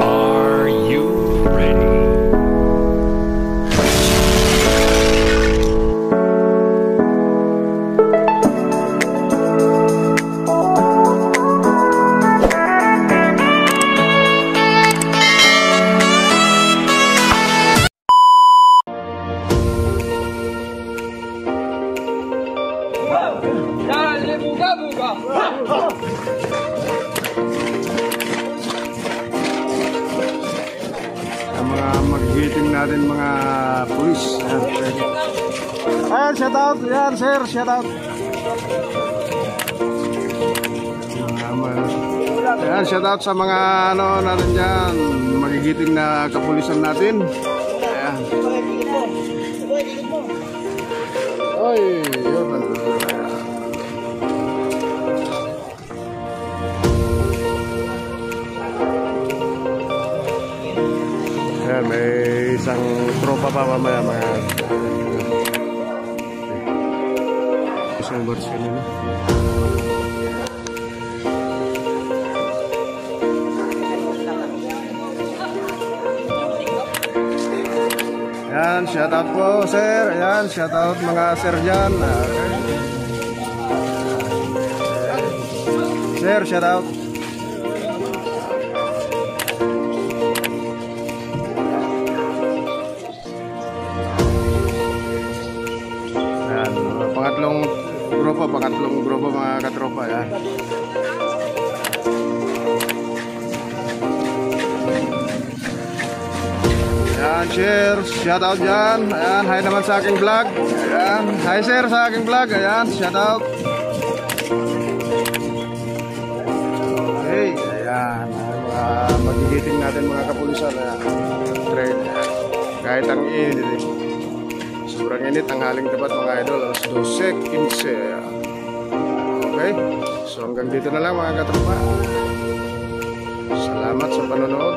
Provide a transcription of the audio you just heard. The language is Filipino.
Are you ready? Ang mga magigiting natin mga pulis. Ayan, shout out. Ayan, sir, shout out. Ayan, shout out sa mga ano natin dyan, magigiting na kapulisan natin. Ayan. Oy, yun. Ayan, may isang tropa pa mamaya mga isang version nila. Ayan, shout out po sir. Ayan, shout out mga sir dyan. Okay. Sir, shout out. Pangatlong grupo mga katropa. Yan. Yan, cheers, shout out dyan. Ayan, hi naman sa aking vlog. Ayan, hi sir sa aking vlog. Ayan, shout out. Okay, ayan, magigiting natin mga kapulisan. Trade. Kahit ang init, sobrang init ang haling dapat mga idol. Alas 12:15. Okay, so hanggang dito na lang mga katropa. Salamat sa panonood.